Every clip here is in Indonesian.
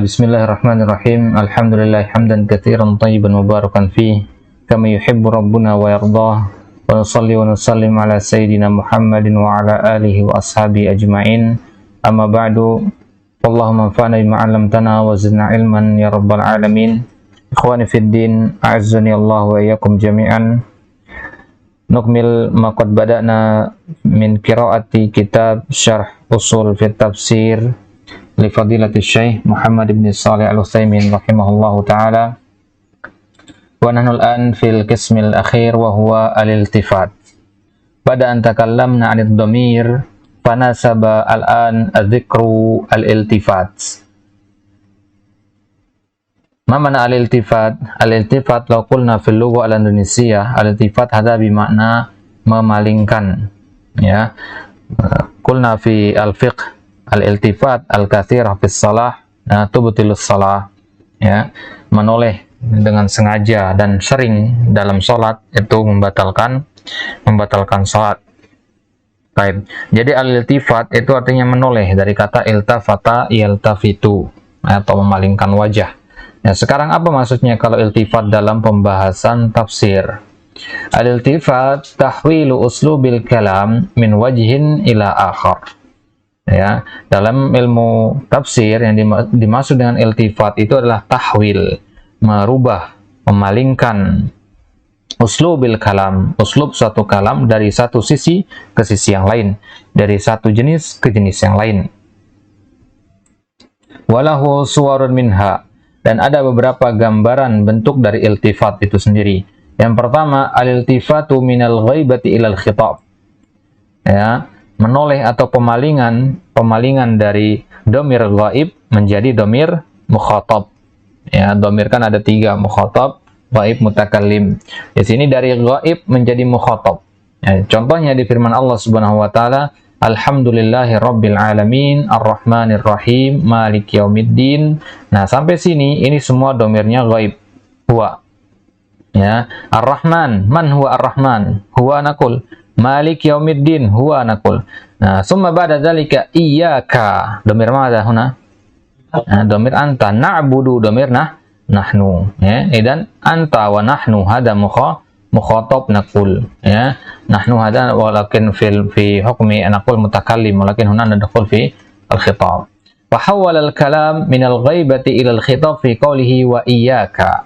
Bismillahirrahmanirrahim. Alhamdulillah hamdan katsiran thayyiban mubarakan fih kama yuhibbu rabbuna wa yardah. Wa nusalli wa nusallim ala sayyidina Muhammadin wa ala alihi wa ashabihi ajma'in. Amma ba'du. Allahumma anfa'na bima 'allamtana wa zidna ilman ya rabbal alamin. Ikhwani fid din, a'azzani Allah wa iyyakum jami'an. Nukmil ma qad bada'na min qiraati kitab Syarh Ushul fi Tafsir li fadilati Syekh Muhammad ibn Shalih Al-Utsaimin rahimahullahu taala. Wa nahnu al-an fil qismil akhir wa huwa al-iltifat. Pada an takallamna 'anid dhamir fanasaba al-an dzikru al-iltifat. Ma mana al-iltifat? Al-iltifat law qulna fil lugha al-indonesia, al-iltifat hadha bi makna memalingkan, ya. Qulna fi al-fiqh al-iltifat al-katsirah fis shalah tubtilus shalah, ya. Menoleh dengan sengaja dan sering dalam salat itu membatalkan salat. Baik. Jadi al-iltifat itu artinya menoleh dari kata iltafata yaltafitu atau memalingkan wajah. Nah, sekarang apa maksudnya kalau iltifat dalam pembahasan tafsir? Al-iltifat tahwilu uslubil kalam min wajhin ila akhar. Ya, dalam ilmu tafsir yang dimaksud dengan iltifat itu adalah tahwil, merubah, memalingkan uslubil kalam, uslub suatu kalam dari satu sisi ke sisi yang lain, dari satu jenis ke jenis yang lain. Walahu suwarun minha, dan ada beberapa gambaran bentuk dari iltifat itu sendiri. Yang pertama, al-iltifatu minal ghaibati ilal khitab. Ya, menoleh atau pemalingan dari domir ghaib menjadi domir mukhatab. Ya, domir kan ada 3, mukhatab, ghaib, mutakallim. Di sini dari ghaib menjadi mukhatab. Ya, contohnya di firman Allah Subhanahu wa taala, Alhamdulillahi Rabbil Alamin, Ar-Rahmanir Rahim, Malik Yaumiddin. Nah, sampai sini ini semua domirnya ghaib. Huwa. Ya, Ar-Rahman, man huwa Ar-Rahman? Huwa naqul. Malik Yaumiddin, huwa naqul. Nah, summa ba'da dzalika iyyaka. Domir mana huna? Nah, domir anta. Na'budu domir nahnu. Ya, idan anta wa nahnu hada mukhatab naqul, ya. Nahnu hada walakin fi hukmi naqul mutakallim, walakin huna nadkhul fi al-khitab. Wa hawwala al-kalam min al-ghaibati ila al-khitab fi qawlihi wa iyyaka.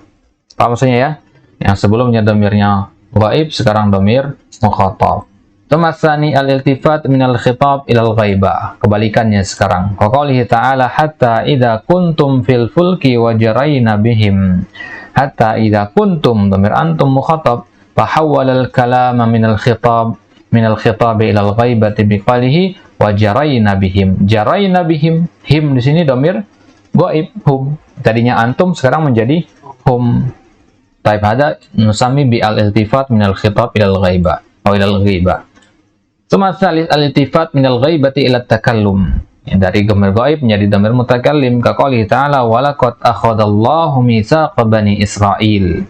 Apa maksudnya, ya? Yang sebelumnya domirnya ghaib, sekarang domir mukhatab. Tsani al-iltifat min al-khitab ila al-ghaibah. Kebalikannya sekarang. Wa qawlihi ta'ala hatta idza kuntum fil fulki wa jarayna bihim. Hatta idza kuntum domir antum mukhatab. Fahawwala al-kalama min al-khitab ila al-ghaibati biqalihi wa jarayna bihim. Jarayna bihim, him di sini domir ghaib, hum. Tadinya antum, sekarang menjadi hum. Taib hada nusami bi al-iltifat min al-khitab ila al-ghaibah atau ila al-ghaibah. Tsumma tsalits al-iltifat min al-ghaibati ila at-takallum. Ya, dari domir ghaib menjadi domir mutakallim, ka qouli ta'ala wa laqad akhadallahu mitsaqa bani Israil.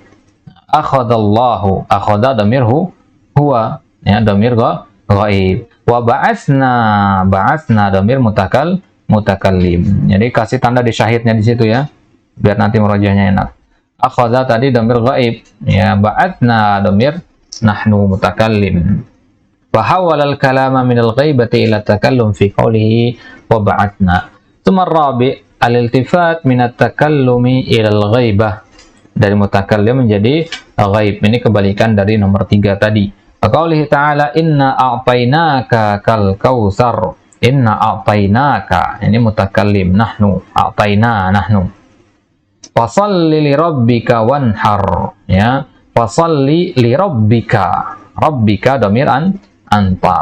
Akhadallahu, akhadha domirhu huwa, ya, domir ghaib. Wa ba'asna domir mutakallim. Jadi kasih tanda di syahidnya di situ, ya, biar nanti merajahnya enak. Akhadha tadi domir ghaib, ya, ba'atna domir nahnu mutakallim. Wa hawwala al-kalama min al-ghaibati ila takallum fi qawlihi wa ba'atna. Tsumma ar-rabi' al-iltifat min at-takallumi ila al-ghaibah. Dari mutakallim menjadi ghaib. Ini kebalikan dari nomor 3 tadi. Qaulihi ta'ala inna a'tainaka kal kautsar. Inna a'tainaka. Ini mutakallim, nahnu. A'taina, nahnu. Fasalli li rabbika wanhar. Ya. Fasalli li rabbika. Rabbika domir anta.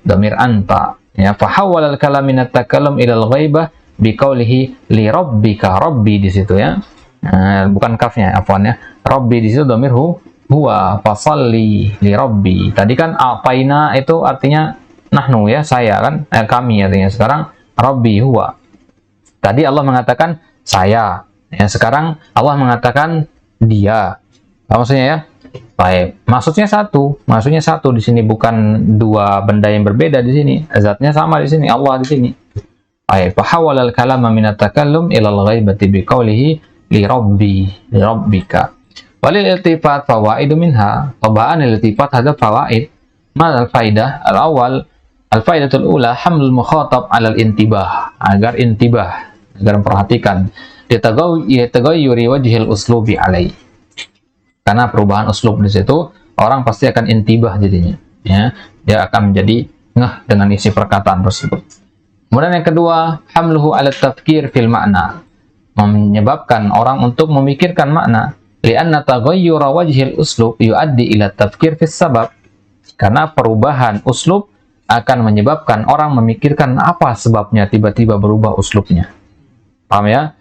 Domir anta. Ya. Fahawwala al-kalam min at-takallum ila al-ghaibah biqaulihi li rabbika. Rabbi di situ, ya. Bukan kafnya, afwan, ya. Rabbi di situ domir huwa, fasalli li rabbi. Tadi kan a'taina itu artinya nahnu, ya, saya kan, kami artinya. Sekarang rabbi huwa. Tadi Allah mengatakan saya, ya, sekarang Allah mengatakan dia. Apa maksudnya, ya? Baik. Maksudnya satu di sini, bukan dua benda yang berbeda di sini. Zatnya sama di sini, Allah di sini. Ay fahawala al-kalama min at-takallum ila al-ghaibati biqaulihi li rabbika. Walil iltifat fawaidu minha. Tabaan iltifat ada fawaid. Ma al-faidah al-awwal al-faidatul ula hamlul mukhatab 'ala al-intibah. Agar intibah, agar memperhatikan. Yataghayyuri wajhil uslubi alai. Karena perubahan uslub di situ, orang pasti akan intibah jadinya. Ya, dia akan menjadi ngeh dengan isi perkataan tersebut. Kemudian yang kedua, hamluhu 'ala tafkir fil ma'na. Menyebabkan orang untuk memikirkan makna. Li'anna taghayyura wajhil uslub yuaddi ila tafkir fis sabab. Karena perubahan uslub akan menyebabkan orang memikirkan apa sebabnya tiba-tiba berubah uslubnya. Paham ya?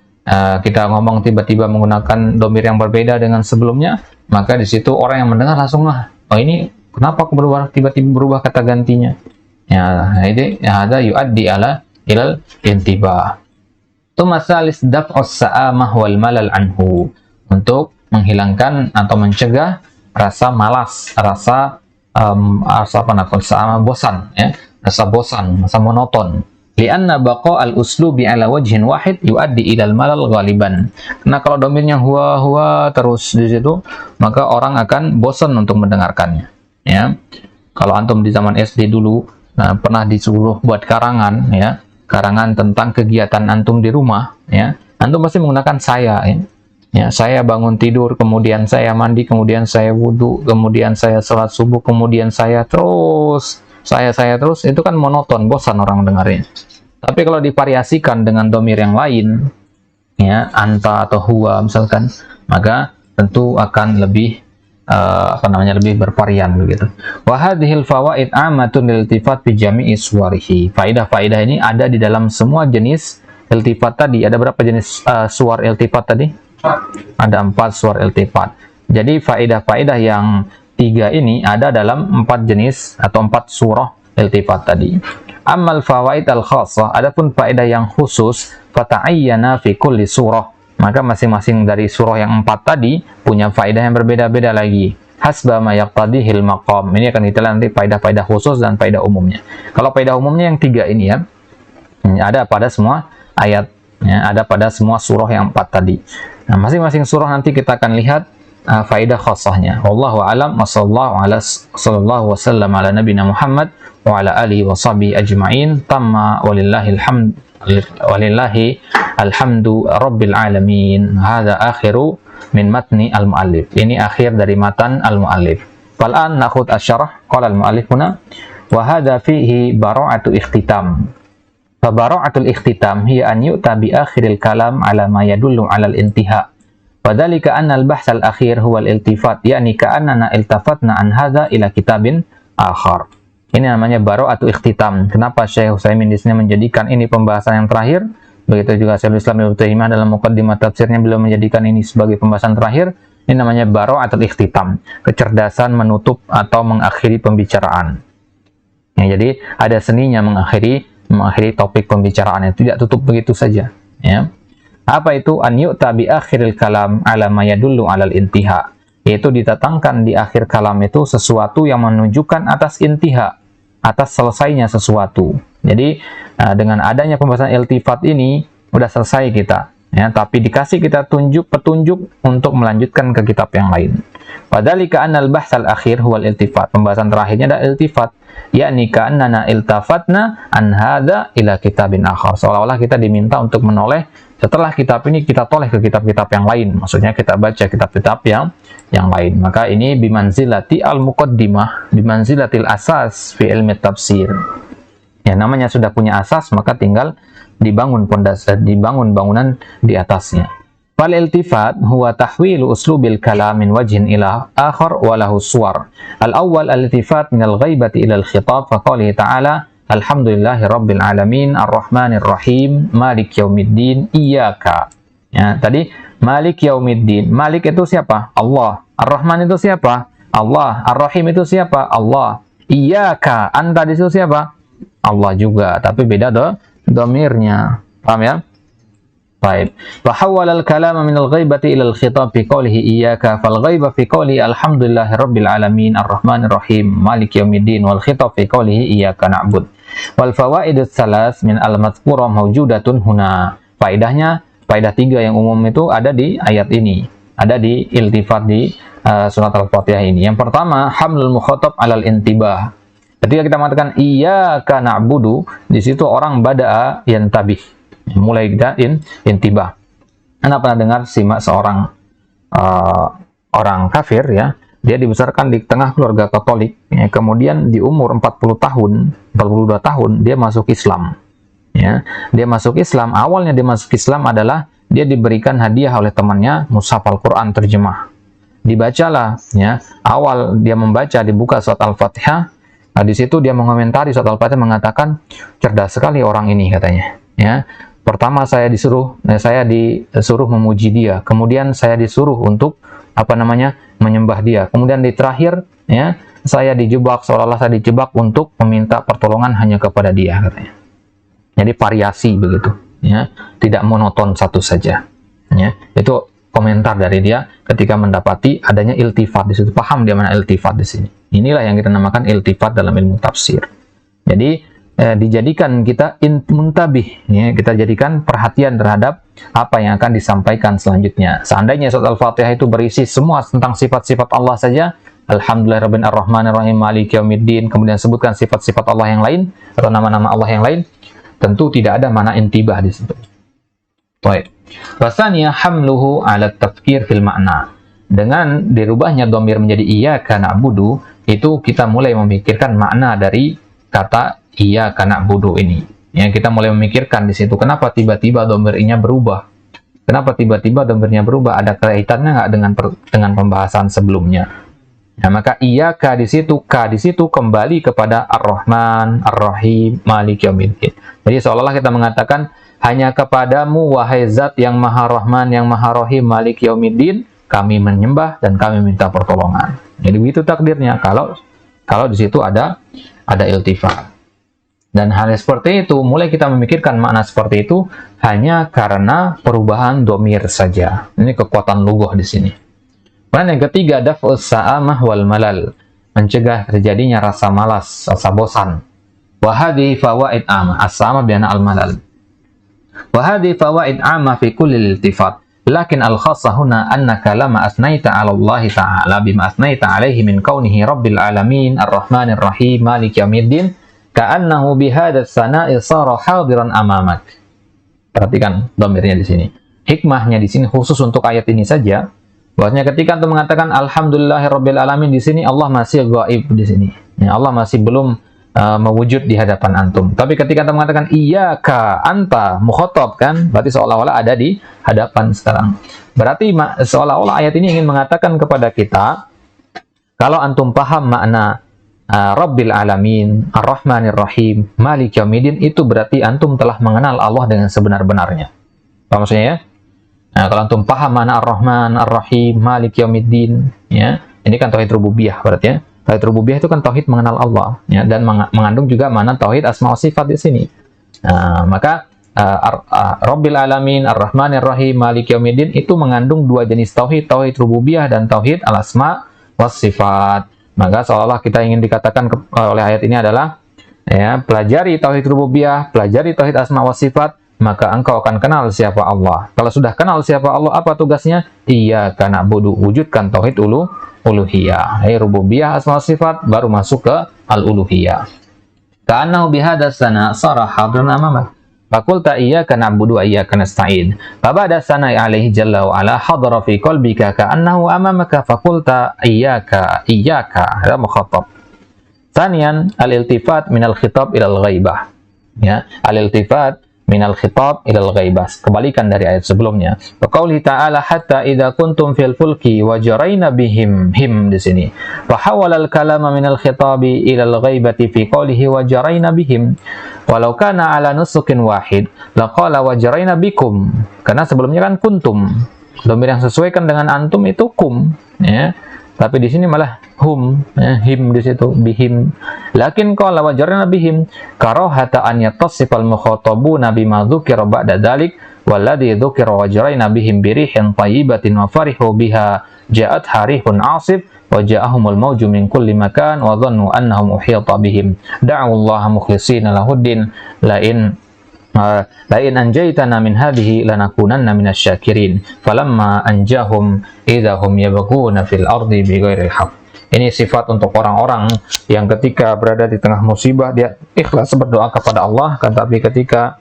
Kita ngomong tiba-tiba menggunakan domir yang berbeda dengan sebelumnya, maka di situ orang yang mendengar langsung oh ini kenapa tiba-tiba berubah kata gantinya? Ya, ini ada yuaddi ala ilal intibah. Tumasalis daf'us sa'amah wal malal anhu. Untuk menghilangkan atau mencegah rasa malas, rasa bosan, ya, rasa bosan, rasa monoton. Lianna baqa al-uslubi ala wajhin wahid yuaddi ilal malal ghaliban. Karena kalau domirnya huwa terus di situ, maka orang akan bosan untuk mendengarkannya. Ya, kalau antum di zaman SD dulu, pernah disuruh buat karangan, ya, karangan tentang kegiatan antum di rumah, ya, antum pasti menggunakan saya, ya. Ya, saya bangun tidur, kemudian saya mandi, kemudian saya wudhu, kemudian saya sholat subuh, kemudian saya terus, itu kan monoton, bosan orang dengarnya. Tapi kalau divariasikan dengan domir yang lain, ya, anta atau huwa misalkan, maka tentu akan lebih lebih bervarian begitu. Wa hadhil fawaid amatun lil iltifat fi jami'i suwarihi. Faidah-faidah ini ada di dalam semua jenis iltifat tadi. Ada berapa jenis suar iltifat tadi? Ada 4 suar iltifat. Jadi faedah-faedah yang 3 ini ada dalam 4 jenis atau 4 surah iltifat tadi. Ammal fawaid al-khassah, adapun faedah yang khusus, fata'ayyana fi kulli surah. Maka masing-masing dari surah yang 4 tadi punya faedah yang berbeda-beda lagi. Hasba ma yaqtadihil maqam. Ini akan kita lihat nanti faedah-faedah khusus dan faedah umumnya. Kalau faedah umumnya yang 3 ini ya, ada pada semua ayat, ya, ada pada semua surah yang 4 tadi. Nah, masing-masing surah nanti kita akan lihat faedah khassahnya. Wallahu a'lam wa sallallahu wasallam ala nabiyina Muhammad wa ala alihi wa sahbihi ajma'in. Tamma walillahi alhamdu rabbil alamin. Hadza akhiru min matni al-muallif. Ini akhir dari matan al-muallif. Fal'an nakhud asy-syarah qala al-muallif huna wa hadza fihi bara'atu ikhtitam. Fabara'atul ikhtitam hiya an yu'ta bi akhiril kalam ala ma yadullu ala al-intiha. Wadhalika anna al-bahts al-akhir huwa al-iltifat, yakni ka'annana iltafatna an hadza ila kitabin akhar. Ini namanya bara'atul ikhtitam. Kenapa Syekh Utsaimin di sini menjadikan ini pembahasan yang terakhir? Begitu juga Syekhul Islam Ibnu Taimiyah dalam muqaddimah tafsirnya beliau menjadikan ini sebagai pembahasan terakhir. Ini namanya bara'atul ikhtitam, kecerdasan menutup atau mengakhiri pembicaraan. Ya, jadi ada seninya mengakhiri topik pembicaraannya, tidak tutup begitu saja, ya. Apa itu an yu'ta bi akhiril kalam ala ma yadullu alal intiha, yaitu didatangkan di akhir kalam itu sesuatu yang menunjukkan atas intiha, atas selesainya sesuatu. Jadi dengan adanya pembahasan iltifat ini udah selesai kita, ya, tapi dikasih kita petunjuk untuk melanjutkan ke kitab yang lain. Wadzalika annal bahsal akhir huwal iltifat. Pembahasan terakhirnya adalah iltifat, yakni ka'annana iltafatna an hadza ila kitabin akhar. Seolah-olah kita diminta untuk menoleh setelah kitab ini kita toleh ke kitab-kitab yang lain. Maksudnya kita baca kitab-kitab yang lain. Maka ini bimanzilati al-muqaddimah, bimanzilatil asas fi ilmi tafsir. Ya, namanya sudah punya asas, maka tinggal dibangun bangunan di atasnya. Fal iltifat huwa tahwilu uslubil kalam min wajhin ila akhar wa lahu suwar. Al-awwal al-iltifat min al-ghaibati ila al-khitab fa qawlihi ta'ala alhamdulillahi rabbil alamin arrahmanir rahim malik yaumiddin iyyaka. Ya, tadi malik yaumiddin. Malik itu siapa? Allah. Ar-Rahman itu siapa? Allah. Ar-Rahim itu siapa? Allah. Iyyaka. Anta di situ siapa? Allah juga, tapi beda domirnya. Paham ya? Baik. Wa hawwala al-kalama min al-ghaibati ila al-khitab fi qawlihi iyyaka fal ghaiba fi qawli alhamdulillahi rabbil alamin arrahmanir rahim maliki yaumiddin wal khitab fi qawlihi iyyaka na'bud. Wal fawaidus salas min al-madhkura mawjudatun huna. Faedahnya, faedah 3 yang umum itu ada di ayat ini. Ada di iltifat di surat Al-Fatihah ini. Yang pertama, hamlul mukhatab 'alal intibah. Ketika kita mengatakan iyyaka na'budu, di situ orang bada'a yantabih. Mulai kita intibah. Anda pernah dengar seorang orang kafir ya, dia dibesarkan di tengah keluarga Katolik, ya, kemudian di umur 42 tahun dia masuk Islam. Ya, dia masuk Islam. Awalnya dia masuk Islam adalah dia diberikan hadiah oleh temannya mushaf Al-Qur'an terjemah. Dibacalah ya, awal dia membaca dibuka surat Al-Fatihah. Nah, di situ dia mengomentari surat Al-Fatihah mengatakan cerdas sekali orang ini katanya. Ya, pertama saya disuruh memuji dia, kemudian saya disuruh untuk menyembah dia, kemudian di terakhir ya saya dijebak, seolah-olah saya dijebak untuk meminta pertolongan hanya kepada dia katanya. Jadi variasi begitu ya, tidak monoton satu saja ya. Itu komentar dari dia ketika mendapati adanya iltifat di situ. Paham dia mana iltifat di sini. Inilah yang kita namakan iltifat dalam ilmu tafsir. Jadi dijadikan kita muntabih ya, kita jadikan perhatian terhadap apa yang akan disampaikan selanjutnya. Seandainya surat Al-Fatihah itu berisi semua tentang sifat-sifat Allah saja, alhamdulillahirabbil arrahmanir rahim maliki yaumiddin, kemudian sebutkan sifat-sifat Allah yang lain atau nama-nama Allah yang lain, tentu tidak ada makna intibah di situ. Baik. Wasanya hamluhu ala tafkir fil makna. Dengan dirubahnya dhamir menjadi iyyaka na'budu, itu kita mulai memikirkan makna dari kata iyyaka na'budu ini. Ya, kita mulai memikirkan di situ kenapa tiba-tiba dhamirnya berubah. Kenapa tiba-tiba dhamirnya berubah? Ada kaitannya nggak dengan pembahasan sebelumnya? Nah, maka iyyaka di situ, ka di situ kembali kepada Ar-Rahman, Ar-Rahim, Maliki Yaumiddin. Jadi seolah-olah kita mengatakan hanya kepadamu wahai Zat yang Maha Rahman, yang Maha Rahim, Maliki Yaumiddin, kami menyembah dan kami minta pertolongan. Jadi begitu takdirnya kalau di situ ada iltifat. Dan hal seperti itu, mulai kita memikirkan makna seperti itu hanya karena perubahan dhamir saja. Ini kekuatan lughah di sini. Kemudian yang ketiga, daf'us sa'amah wal malal, mencegah terjadinya rasa malas, rasa bosan. Wa hadhihi fawaid amah, as-sa'amah bi al-malal. Wa hadhihi fawaid amah fi kulli iltifat. Lakin al-khassah huna annaka lama asnaita 'ala Allah ta'ala bima asnaita 'alaihi min kaunihi rabbil alamin, ar-rahmanir rahim, maliki yaumiddin. Ka'annahu bihadas sana'i sara hadiran amamak. Perhatikan dhamirnya di sini. Hikmahnya di sini khusus untuk ayat ini saja. Bahwasanya ketika antum mengatakan alhamdulillahirabbil alamin di sini, Allah masih gaib di sini. Ya, Allah masih belum mewujud di hadapan antum. Tapi ketika antum mengatakan iyyaka anta mukhatab kan, berarti seolah-olah ada di hadapan sekarang. Berarti seolah-olah ayat ini ingin mengatakan kepada kita, kalau antum paham makna Rabbil Alamin, Ar-Rahmanir Rahim, Maliki Yaumiddin, itu berarti antum telah mengenal Allah dengan sebenar-benarnya. Apa maksudnya ya? Nah, kalau antum paham mana Ar-Rahman, Ar-Rahim, Maliki Yaumiddin, ya, ini kan tauhid rububiyah berarti ya. Tauhid rububiyah itu kan tauhid mengenal Allah, ya, dan mengandung juga mana tauhid asma wa sifat di sini. Nah, maka Rabbil Alamin, Ar-Rahmanir Rahim, Maliki Yaumiddin itu mengandung dua jenis tauhid, tauhid rububiyah dan tauhid al-asma wa sifat. Maka seolah-olah kita ingin dikatakan oleh ayat ini adalah ya, pelajari tauhid rububiyah, pelajari tauhid asma wa sifat, maka engkau akan kenal siapa Allah. Kalau sudah kenal siapa Allah, apa tugasnya? Iyyaka na'budu, wujudkan tauhid uluhiyah. Rububiyah asma wa sifat baru masuk ke al-uluhiyah. Ka'annahu bihadas sana sara hadran amamak. Fakulta iyyaka na'budu wa iyyaka nasta'in. Fabada sana'i alaihi jalla wa ala hadara fi qalbika ka'annahu amamaka fakulta iyyaka hada mukhatab. Tsaniyan al-iltifat min al-khitab ila al-ghaibah. Ya, al-iltifat min al-khitab ila al-ghaibah. Kebalikan dari ayat sebelumnya. Wa qauli ta'ala hatta idza kuntum fil fulki wa jarayna bihim di sini. Fa hawala al-kalama min al-khitabi ila al-ghaibati fi qawlihi wa jarayna bihim. Walau kana ala nusukin wahid laqala wajaraina bikum, karena sebelumnya kan kuntum, dhamir yang sesuaikan dengan antum itu kum ya. Tapi di sini malah hum, him di situ, bihim. Lakin qala wajarna bihim karahata an yattasifal mukhatabuna bima dzukira ba'da dzalik walladzi dzukira wajarna bihim birihin thayyibatin wa farihu biha ja'at harihun 'asif wa ja'ahumul mawju min kulli makan wa dhannu annahum uhita bihim da'u Allah mukhlishina lahuddin lain anjaytana min hadhihi lanakunanna minasyakirin falamma anjahum idahum yabghuna fil ardi bighairil haqq. Ini sifat untuk orang-orang yang ketika berada di tengah musibah dia ikhlas berdoa kepada Allah, kan, tapi ketika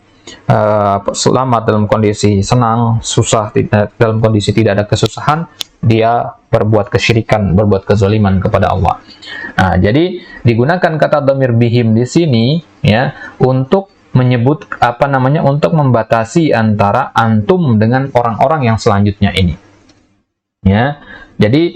selamat dalam kondisi senang, susah dalam kondisi tidak ada kesusahan, dia berbuat kesyirikan, berbuat kezaliman kepada Allah. Nah, jadi digunakan kata dhamir bihim di sini ya untuk menyebut untuk membatasi antara antum dengan orang-orang yang selanjutnya ini. Ya. Jadi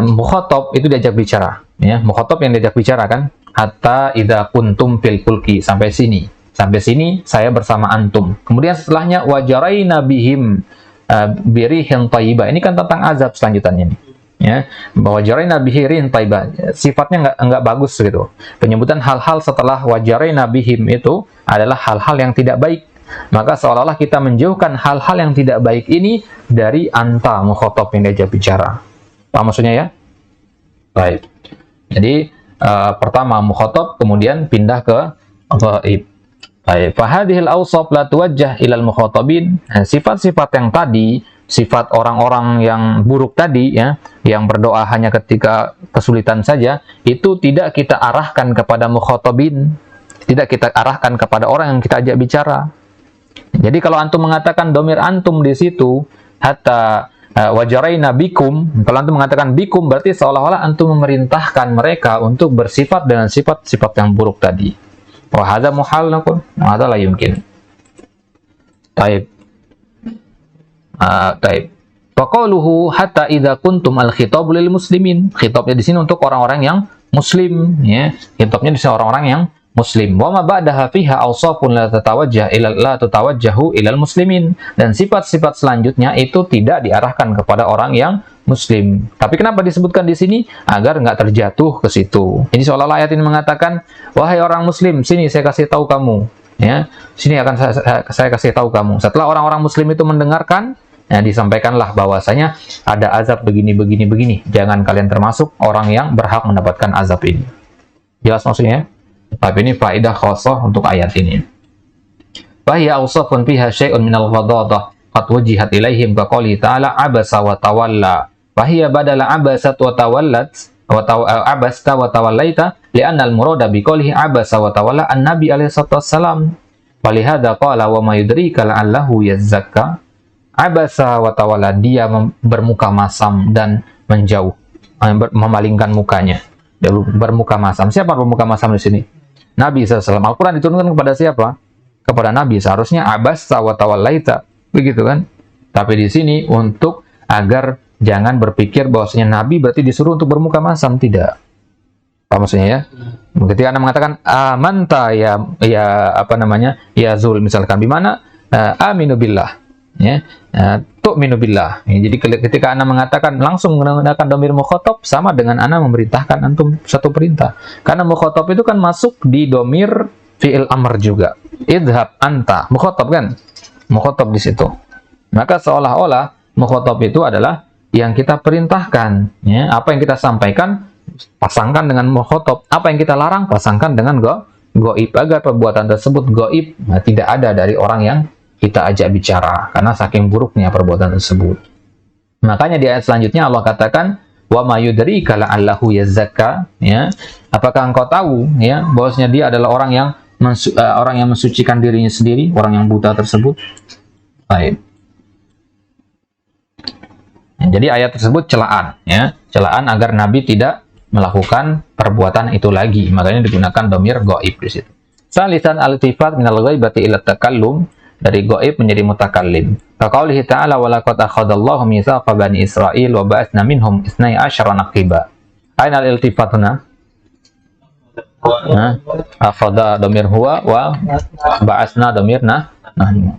mukhatab itu diajak bicara, ya. Mukhatab yang diajak bicara kan, hatta idza kuntum fil fulki, sampai sini. Sampai sini saya bersama antum. Kemudian setelahnya wajaraina bihim birihin thayyibah. Ini kan tentang azab selanjutnya ini. Ya, bahwa wajaraina bihim thayyibah. Sifatnya enggak bagus gitu. Penyebutan hal-hal setelah wajaraina bihim itu adalah hal-hal yang tidak baik. Maka seolah-olah kita menjauhkan hal-hal yang tidak baik ini dari anta mukhatab yang diajak bicara. Paham maksudnya ya? Baik. Jadi pertama mukhatab, kemudian pindah ke ghaib. Baik. Fahadhil awsaf la tuwajjah ilal mukhatabin. Sifat-sifat yang tadi, sifat orang-orang yang buruk tadi ya, yang berdoa hanya ketika kesulitan saja, itu tidak kita arahkan kepada mukhatabin, tidak kita arahkan kepada orang yang kita ajak bicara. Jadi kalau antum mengatakan domir antum di situ hatta wajaraina bikum, kalau antum mengatakan bikum berarti seolah-olah antum memerintahkan mereka untuk bersifat dengan sifat-sifat yang buruk tadi. Wa hadza muhal nakun, hadza la yumkin. Taib. Taib. Faqaluhu hatta idza kuntum al-khitab lil muslimin. Khitabnya di sini untuk orang-orang yang muslim ya. Khitabnya di sini orang-orang yang muslim. Wa ma ba'daha fiha awsafun la tatawajjahu ilal muslimin, dan sifat-sifat selanjutnya itu tidak diarahkan kepada orang yang muslim. Tapi kenapa disebutkan di sini? Agar nggak terjatuh ke situ. Jadi seolah-olah ayat ini mengatakan, wahai orang muslim, sini saya kasih tahu kamu, ya, sini akan saya kasih tahu kamu. Setelah orang-orang muslim itu mendengarkan, ya, disampaikanlah bahwasanya ada azab begini. Jangan kalian termasuk orang yang berhak mendapatkan azab ini. Jelas maksudnya? Tapi ini faedah khusus untuk ayat ini. Fahiya awsafun fiha syai'un minal ghadadah qad wujihat ilaihim ka qouli ta'ala abasa wa tawalla. Fahiya badala abasat wa tawallat abasta wa tawallaita li'anna al-murada bi qoulihi abasa wa tawalla an-nabi alaihi wassalam. Falihada qala wa ma yudrika la'allahu yazzakka. Abasa wa tawalla, dia bermuka masam dan menjauh, memalingkan mukanya. Dia bermuka masam. Siapa bermuka masam di sini? Nabi SAW. Al-Quran diturunkan kepada siapa? Kepada Nabi. Seharusnya abasa wa tawallaita, begitu kan? Tapi di sini untuk agar jangan berpikir bahwasanya Nabi berarti disuruh untuk bermuka masam, tidak. Apa maksudnya ya? Ketika Anda mengatakan amanta ya Zul misalkan, bimana aminu billah, ya, tu'minu billah. Ya, jadi ketika Anda mengatakan langsung menggunakan dhamir mukhatab, sama dengan Anda memerintahkan antum satu perintah. Karena mukhatab itu kan masuk di dhamir fi'il amr juga. Idhab anta, mukhatab kan? Mukhatab di situ. Maka seolah-olah mukhatab itu adalah yang kita perintahkan, ya. Apa yang kita sampaikan pasangkan dengan mukhatab, apa yang kita larang pasangkan dengan ghaib, agar perbuatan tersebut ghaib, nah, tidak ada dari orang yang kita ajak bicara, karena saking buruknya perbuatan tersebut. Makanya di ayat selanjutnya Allah katakan, wa ma yudrika la'allahu yazzakka, ya, apakah engkau tahu, ya, bahwasanya dia adalah orang yang mensucikan dirinya sendiri, orang yang buta tersebut. Baik. Ya, jadi ayat tersebut celaan, ya, celaan agar Nabi tidak melakukan perbuatan itu lagi. Makanya digunakan dhamir ghaib di situ. Salisan al-tifat minal ghaibati ila takallum, dari ghaib menjadi mutakallim. Kaqaulihi ta'ala wa laqad akhadallahu mitsaqa bani Israil wa ba'atsna minhum 12 naqiba. Aina al-iltifatuna? Akhadha dhamir huwa wa ba'atsna dhamir nahnu.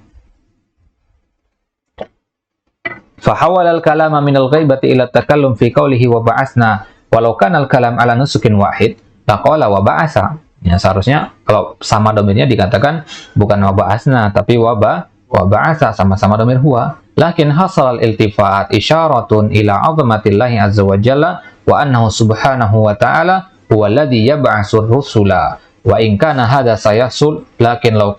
Fahawala al-kalama min al-ghaibati ila takallum fi qawlihi wa ba'asna. Walau kana al-kalam ala nusukin wahid, laqala wa ba'asa. Ya, seharusnya kalau sama domirnya dikatakan bukan wa ba'asna tapi wa ba'asa, sama-sama domir huwa. Lakin hasal al-iltifat isyaratun ila 'azamatillahi azza wa jalla wa annahu subhanahu wa ta'ala huwa alladhi yab'atsu rusula. Wa in kana hadha sayahsul lakin law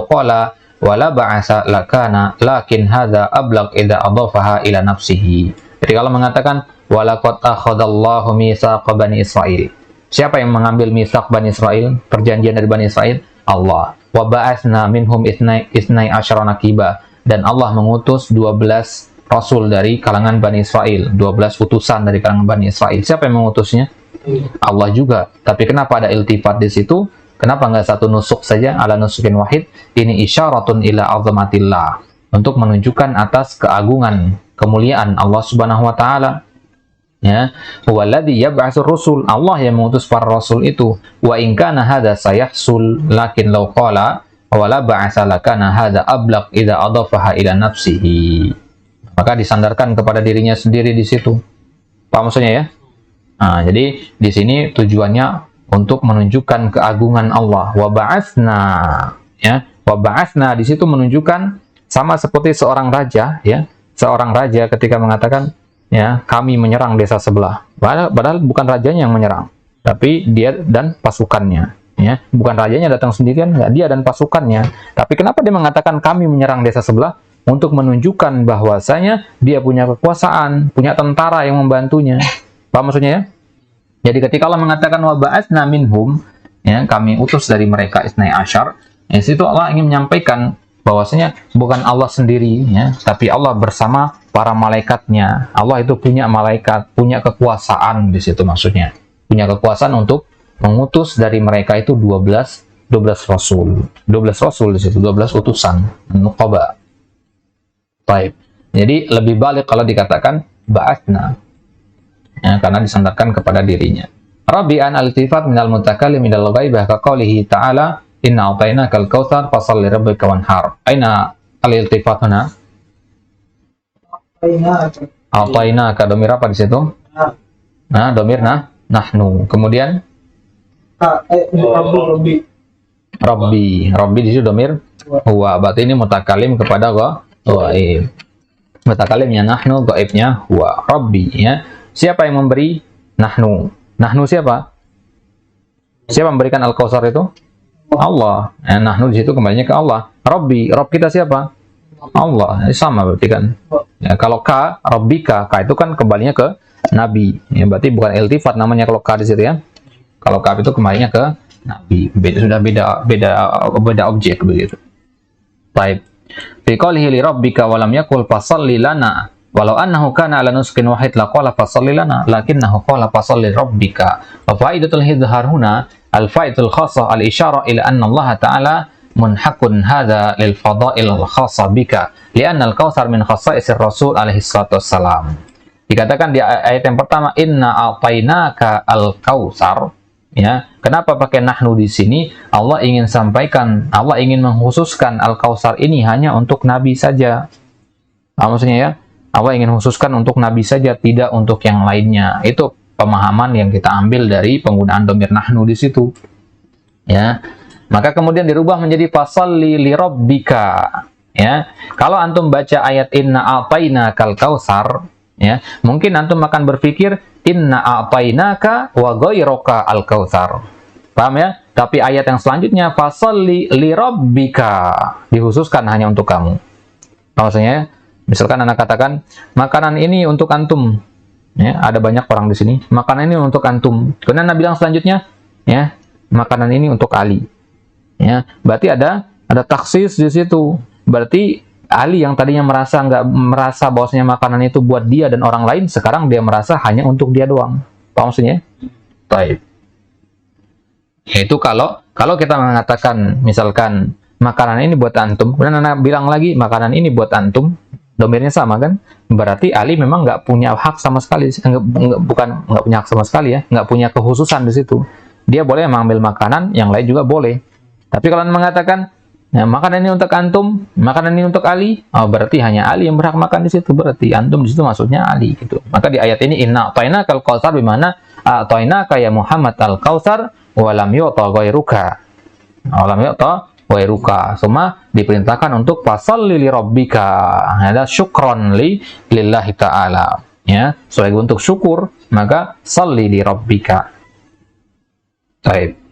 qala wala ba'asa lakana lakin hadha ablaq idza adhafaha ila nafsihi. Jadi kalau mengatakan walaqad akhadallahu mitsaqa bani Israil, siapa yang mengambil mitsaq Bani Israil, perjanjian dari Bani Israil? Allah. Wa ba'atsna minhum isnai asyara naqiba, dan Allah mengutus 12 rasul dari kalangan Bani Israil, 12 utusan dari kalangan Bani Israil. Siapa yang mengutusnya? Allah juga. Tapi kenapa ada iltifat di situ? Kenapa nggak satu nusuk saja ala nusukin wahid? Ini isyaratun ila azamatillah, untuk menunjukkan atas keagungan, kemuliaan Allah Subhanahu wa taala. Ya, huwallazi yab'atsur rusul, Allah yang mengutus para rasul itu. Wa in kana hadza sayahsul lakin law qala wala ba'atsa lakana hadza ablaq idza adafaha ila nafsihi. Maka disandarkan kepada dirinya sendiri di situ. Paham maksudnya ya? Nah, jadi di sini tujuannya untuk menunjukkan keagungan Allah. Wa ba'atsna, ya. Wa ba'atsna di situ menunjukkan sama seperti seorang raja, ya. Seorang raja ketika mengatakan, ya, kami menyerang desa sebelah. Padahal bukan rajanya yang menyerang, tapi dia dan pasukannya. Ya, bukan rajanya datang sendirian, enggak, dia dan pasukannya. Tapi kenapa dia mengatakan kami menyerang desa sebelah? Untuk menunjukkan bahwasanya dia punya kekuasaan, punya tentara yang membantunya. Paham maksudnya ya? Jadi ketika Allah mengatakan wa ba'atsna minhum, ya, kami utus dari mereka isnai asyar, di situ Allah ingin menyampaikan bahwasanya bukan Allah sendiri, ya, tapi Allah bersama para malaikatnya. Allah itu punya malaikat, punya kekuasaan di situ maksudnya. Punya kekuasaan untuk mengutus dari mereka itu 12 rasul. 12 rasul di situ, 12 utusan, nuqaba. Baik. Jadi lebih balik kalau dikatakan ba'atsna. Ya, karena disandarkan kepada dirinya. Rabi'an al-iltifat minal mutakallim minal ghaibah ka qoulihi ta'ala inna a'tainakal kautsar fashalli rabbika wanhar. Aina al-iltifat huna? A'tainaka, domir apa di situ? Nah, domir nahnu. Kemudian Rabbi di situ domir huwa. Berarti ini mutakallim kepada ghaib. Mutakallimnya nahnu, ghaibnya huwa. Rabbi, ya. Siapa yang memberi? Nahnu. Nahnu siapa? Siapa memberikan Al-Kautsar itu? Allah. Nahnu di situ kembalinya ke Allah. Rabbi, Rabb kita siapa? Allah. Sama berarti kan. Ya, kalau ka, Rabbika, ka itu kan kembalinya ke Nabi. Ya, berarti bukan iltifat namanya kalau ka di situ ya. Kalau ka itu kembalinya ke Nabi. Sudah beda objek begitu. Baik. Fi qoulihi li rabbika wa lam yaqul fashalli lana. Walau annahu kana ala nuskin wahid laqala fasalli lana lakinnahu qala fasalli rabbika. Wa faidatul hidhar huna al-faidatul khassah al-isyara ila anna Allah ta'ala munhakun hadha lil fadail al-khassah bika li'anna al-kautsar min khassa'isir rasul alaihi salatu wassalam. Dikatakan di ayat yang pertama inna a'tainaka al-kautsar, ya. Kenapa pakai nahnu di sini? Allah ingin sampaikan, Allah ingin mengkhususkan al-kautsar ini hanya untuk nabi saja. Maksudnya ya, Allah ingin khususkan untuk Nabi saja, tidak untuk yang lainnya. Itu pemahaman yang kita ambil dari penggunaan domir nahnu di situ. Ya. Maka kemudian dirubah menjadi fasalli li rabbika. Ya. Kalau antum baca ayat inna a'tainakal kautsar, ya, mungkin antum akan berpikir inna a'tainaka wa ghairaka al kautsar. Paham ya? Tapi ayat yang selanjutnya fasalli li rabbika, dikhususkan hanya untuk kamu. Maksudnya, misalkan anak katakan, makanan ini untuk antum. Ya, ada banyak orang di sini. Makanan ini untuk antum. Kemudian Nabi bilang selanjutnya, ya, makanan ini untuk Ali. Ya, berarti ada taksis di situ. Berarti Ali yang tadinya nggak merasa bahwasanya makanan itu buat dia dan orang lain, sekarang dia merasa hanya untuk dia doang. Paham maksudnya? Baik. Itu kalau kita mengatakan misalkan makanan ini buat antum, kemudian anak bilang lagi makanan ini buat antum, domirnya sama kan? Berarti Ali memang nggak punya hak sama sekali, bukan nggak punya hak sama sekali ya, nggak punya kekhususan di situ. Dia boleh mengambil makanan, yang lain juga boleh. Tapi kalau mengatakan Nah, makanan ini untuk antum, makanan ini untuk Ali. Oh, berarti hanya Ali yang berhak makan di situ. Berarti antum di situ maksudnya Ali gitu. Maka di ayat ini inna a'tainakal kautsar bimana a'tainaka ya Muhammad al-kautsar wa lam yu'ta ghairuka. Wa lam yu'ta ghairuka. Semua diperintahkan untuk fasalli li rabbika. Ada syukron lillahi ta'ala. Ya, sebagai untuk syukur, maka salli li rabbika. Baik.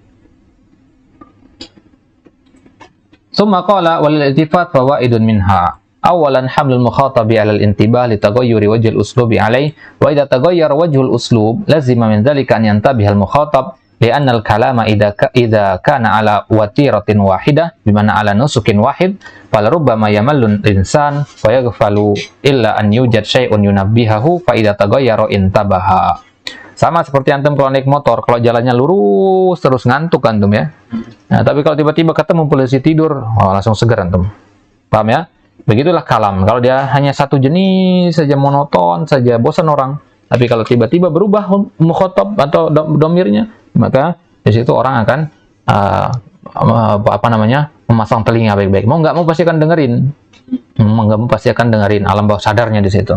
Summa qala wal iltifat fawaidun minha. Awalan hamlul mukhatabi 'ala al-intibah li taghayyuri wajhil uslubi 'alayhi wa idza taghayyara wajhul uslub lazima min dhalika an yantabiha al-mukhatab li'anna al-kalama idza kana 'ala watiratin wahidah bimana 'ala nusukin wahid fal rubbama yamallu al-insan wa yaghfalu illa an yujad syai'un yunabbihahu fa idza taghayyara intabaha. Sama seperti antum kalau naik motor, kalau jalannya lurus terus ngantuk antum ya. Nah, tapi kalau tiba-tiba ketemu polisi tidur, oh, langsung seger antum. Paham ya? Begitulah kalam. Kalau dia hanya satu jenis saja, monoton saja, bosan orang. Tapi kalau tiba-tiba berubah mukhatab atau domirnya, maka di situ orang akan memasang telinga baik-baik. Mau nggak mau pasti akan dengerin. Mau nggak mau pasti akan dengerin, alam bawah sadarnya di situ.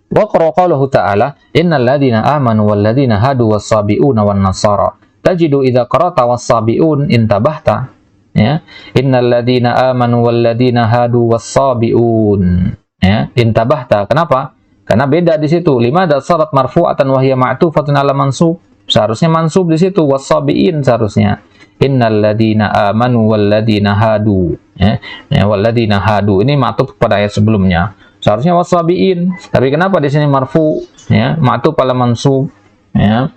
Wa qara qaulahu ta'ala innal ladzina amanu wal ladzina hadu was-sabiuna wan nasara tajidu idza qara'ta was-sabiun intabahta ya innal ladzina amanu wal ladzina hadu was-sabiun ya intabahta. Kenapa? Karena beda di situ. Limada sarat marfu'atan wa hiya ma'tufatun 'ala mansub. Seharusnya mansub di situ was-sabiin seharusnya. Innal ladzina amanu wal ladzina hadu ya wal ladzina hadu ini ma'tuf pada ayat sebelumnya. Seharusnya wasabiin, tapi kenapa di sini marfu ya, ma'tuf ala mansub ya.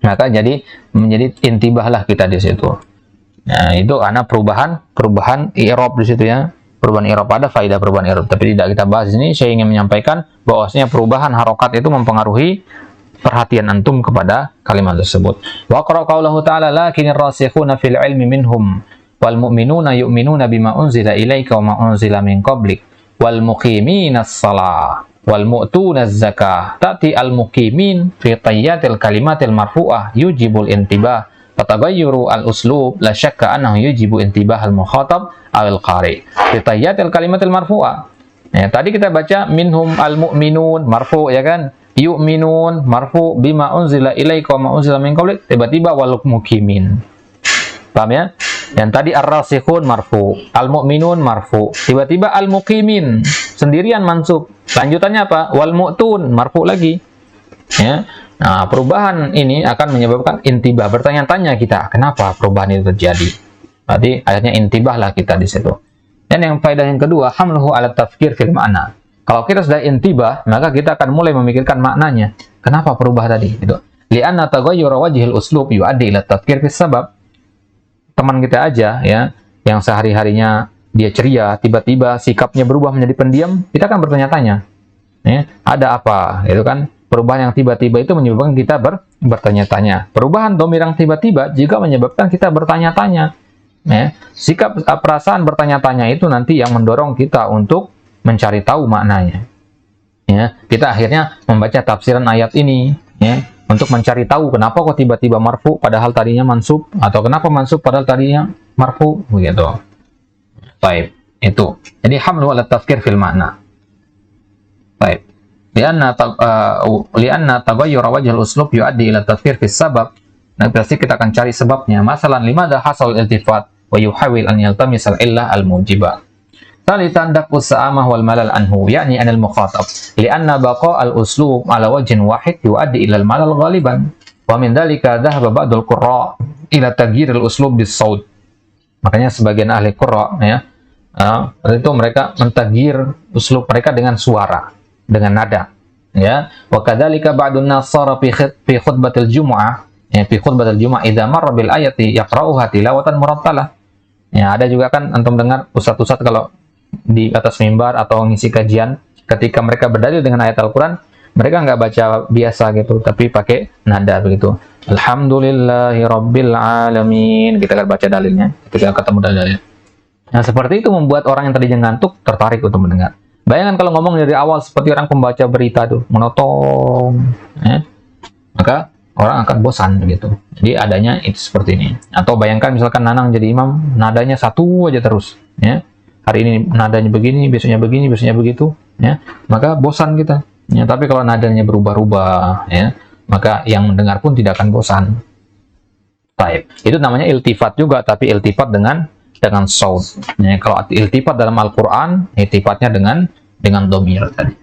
Maka jadi menjadi intibahlah kita di situ. Nah, itu karena perubahan i'rab di situ ya. Perubahan i'rab ada faedah perubahan i'rab, tapi tidak kita bahas di sini. Saya ingin menyampaikan bahwasanya perubahan harokat itu mempengaruhi perhatian antum kepada kalimat tersebut. Wa qara qaulahu ta'ala lakinir rasikhuna fil ilmi minhum wal mu'minuna yu'minuna bima unzila ilaika wa ma unzila min qablik wal muqiminas shalah wal mu'tunaz zakah. Ta'ti al muqimin fi tayyatil kalimatil marfu'ah yujibul intibah fataghayyuru al uslub la syakka annahu yujibu intibah al mukhatab al qari fi tayyatil kalimatil marfu'ah. Ya, tadi kita baca minhum al mu'minun marfu ya kan, yu'minun marfu bima unzila ilaika wa ma unzila min qablik, tiba-tiba wal muqimin. Paham ya? Yang tadi ar-rasikhun marfu, al-mu'minun marfu, tiba-tiba al-muqimin sendirian mansub. Lanjutannya apa? Wal mu'tun marfu lagi. Ya. Nah, perubahan ini akan menyebabkan intibah, bertanya-tanya kita, kenapa perubahan itu terjadi? Berarti akhirnya intibahlah kita di situ. Dan yang faedah yang kedua, hamluhu ala tafkir fil ma'na. Kalau kita sudah intibah, maka kita akan mulai memikirkan maknanya. Kenapa perubah tadi? Gitu. Li'anna taghayyura wajhil uslub yu'addi ila tafkir fis sabab. Teman kita aja ya, yang sehari-harinya dia ceria, tiba-tiba sikapnya berubah menjadi pendiam, kita akan bertanya-tanya. Ya, ada apa? Itu kan perubahan yang tiba-tiba itu menyebabkan kita bertanya-tanya. Perubahan domir yang tiba-tiba juga menyebabkan kita bertanya-tanya. Ya, sikap perasaan bertanya-tanya itu nanti yang mendorong kita untuk mencari tahu maknanya. Ya, kita akhirnya membaca tafsiran ayat ini, ya, untuk mencari tahu kenapa kok tiba-tiba marfu padahal tadinya mansub, atau kenapa mansub padahal tadinya marfu, begitu. Baik, itu. Jadi hamlu ala tafkir fil makna. Baik. Lianna taghayyur wajhul uslub yuaddi ila tafkir fis sabab. Nah, pasti kita akan cari sebabnya. Masalan limadha hasal iltifat wa yuhawil an yaltamisal illah al-mujibah. Thalithan daqqus sa'amah wal malal anhu yakni anil mukhatab li'anna baqa al-uslub ala wajhin wahid yuaddi ila al-malal ghaliban wa min dhalika dhahaba ba'dul qurra ila taghyir al-uslub bis-saut. Makanya sebagian ahli qurra ya itu mereka mentaghyir uslub mereka dengan suara, dengan nada ya. Wa kadzalika ba'dun nasara fi khutbatil jumu'ah ya, fi khutbatil jumu'ah idza marra bil ayati yaqra'uha tilawatan murattalah. Ya, ada juga kan antum dengar ustaz-ustaz kalau di atas mimbar atau ngisi kajian, ketika mereka berdalil dengan ayat Al-Quran, mereka nggak baca biasa gitu, tapi pakai nada begitu. Alhamdulillahi Rabbil Alamin, kita akan baca dalilnya ketika ketemu dalilnya. Nah, seperti itu membuat orang yang tadinya ngantuk tertarik untuk mendengar. Bayangkan kalau ngomong dari awal seperti orang pembaca berita tuh, monoton, ya. Maka orang akan bosan begitu. Jadi adanya itu seperti ini. Atau bayangkan misalkan Nanang jadi imam, nadanya satu aja terus, ya. Hari ini nadanya begini, besoknya begitu, ya. Maka bosan kita. Ya, tapi kalau nadanya berubah-ubah, ya, maka yang mendengar pun tidak akan bosan. Baik. Itu namanya iltifat juga, tapi iltifat dengan saut. Ya, kalau iltifat dalam Al-Qur'an, iltifatnya dengan dhamir tadi.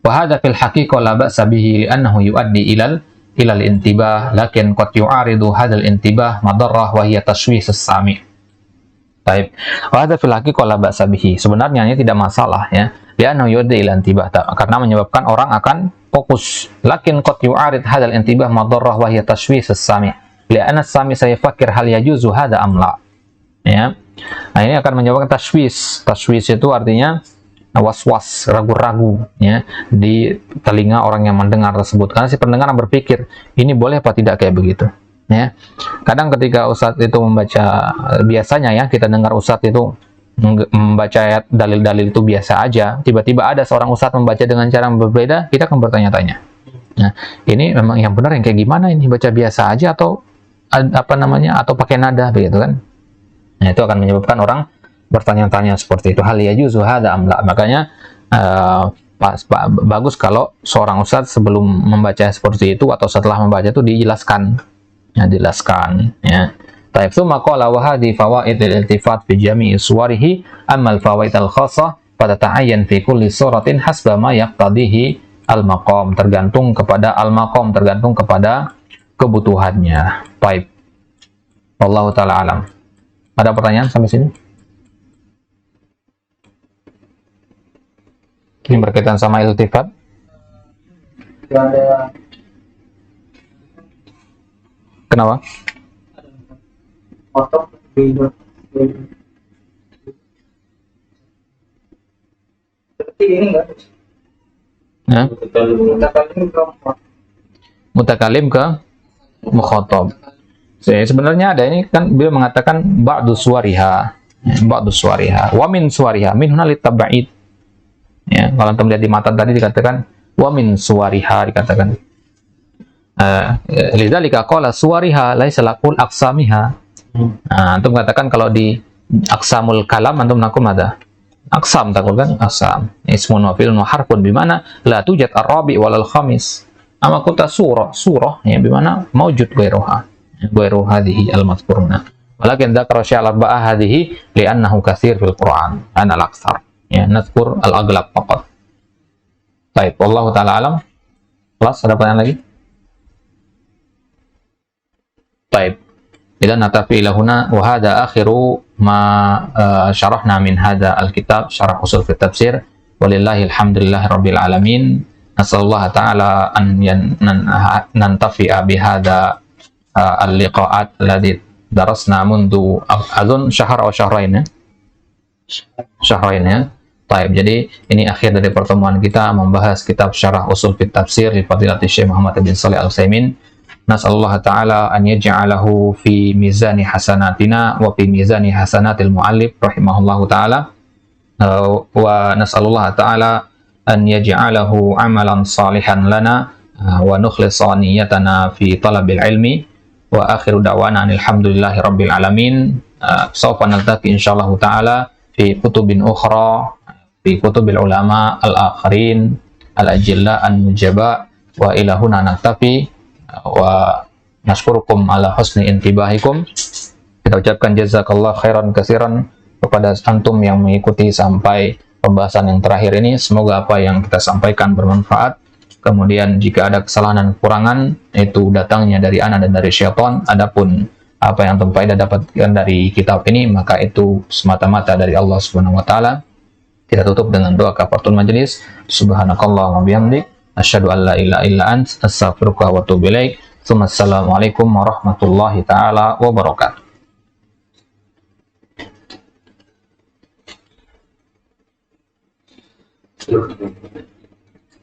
Wa hadza fil haqiqah la ba'sa bihi li'annahu yuaddi ilal intibah, lakin qad yu'aridu hadzal intibah madarrah wa hiya tashwis as-sami'. Baik. Wa hadza fil haqiqah la ba'sa bihi. Sebenarnya ini tidak masalah, ya. Li'annahu yuaddi ilal intibah, karena menyebabkan orang akan fokus. Lakin qad yu'arid hadzal intibah madarrah wa hiya tashwis as-sami'. Li'anna as-sami' sayafakir hal yajuzu hadza am la. Ya. Nah, ini akan menyebabkan tashwis. Tashwis itu artinya was-was, ragu-ragu, ya, di telinga orang yang mendengar tersebut. Karena si pendengar berpikir, ini boleh apa tidak kayak begitu, ya. Kadang ketika ustadz itu membaca, biasanya ya kita dengar ustadz itu membaca dalil-dalil itu biasa aja, tiba-tiba ada seorang ustadz membaca dengan cara yang berbeda, kita akan bertanya-tanya. Nah, ini memang yang benar yang kayak gimana ini, baca biasa aja atau apa namanya, atau pakai nada begitu kan? Nah, itu akan menyebabkan orang bertanya-tanya seperti itu. Hal yajuzu hadza am la. Makanya bagus kalau seorang ustadz sebelum membaca seperti itu atau setelah membaca itu dijelaskan. Ya, dijelaskan, ya. Taib tsumma qala wa hadhi fawaid al-iltifat fi jami'i suwarihi amma al-fawaid al-khassah fatata'ayyan fi kulli suratin hasba ma yaqtadihi al-maqam, tergantung kepada al-maqam, tergantung kepada kebutuhannya. Baik. Wallahu taala alam. Ada pertanyaan sampai sini? Ini berkaitan sama iltifat. Kenapa? Ya? Mutakalim ke mukhatab. Sebenarnya ada ini kan beliau mengatakan ba'du suwariha. Ba'du suwariha. Wa min suwariha. Min huna litab'id. Ya, kalau antum lihat di matan tadi dikatakan wa min suwariha, dikatakan lidzalika qala suwariha laisa laqul aqsamiha. Antum katakan kalau di aqsamul kalam antum nakum ada aqsam, takul kan aqsam ismun wa fi'lun wa harfun bimana la tujad ar-rabi wal khamis. Ama kota surah ya bimana maujud ghairu hadhihi al-madhkuruna. Walakin dzakara sya'al arba'ah hadhihi li'annahu katsir fil Qur'an ana al-aktsar. Ya, nadhkur al-aghlab faqat. Baik, wallahu taala alam. Kelas, ada pertanyaan lagi? Baik. Idan natafi ilahuna wa hadha akhiru ma syarahna min hadha al-kitab syarah usul fi tafsir. Walillahi alhamdulillahi rabbil alamin. Nasallallahu taala an nantafi'a bi hadha al-liqa'at alladhi darasna mundu azun syahr atau syahrain, ya. Syahrain, ya. Baik, jadi ini akhir dari pertemuan kita membahas kitab Syarah Usul Fit Tafsir li Fadilatul Syekh Muhammad bin Shalih Al-Utsaimin. Nas'alullah ta'ala an yaj'alahu fi mizani hasanatina wa fi mizani hasanatil muallif rahimahullahu ta'ala. Wa nas'alullah ta'ala an yaj'alahu amalan salihan lana wa nukhlisa niyatana fi talabil ilmi. Wa akhiru da'wana alhamdulillahi rabbil alamin. Sawfa naltaqi insyaallah ta'ala fi kutubin ukhra fi kutubil ulama al-akhirin al-ajilla an-nujaba wa ilahuna naktafi wa nashkurukum ala husni intibahikum. Kita ucapkan jazakallah khairan katsiran kepada antum yang mengikuti sampai pembahasan yang terakhir ini. Semoga apa yang kita sampaikan bermanfaat. Kemudian jika ada kesalahan dan kekurangan itu datangnya dari ana dan dari syaitan. Adapun apa yang antum faedah dapatkan dari kitab ini maka itu semata-mata dari Allah Subhanahu wa taala. Kita tutup dengan doa kafaratul majelis. Subhanakallahumma bihamdik asyhadu an la ilaha illa ant astaghfiruka wa atubu ilaik. Assalamualaikum warahmatullahi taala wabarakatuh.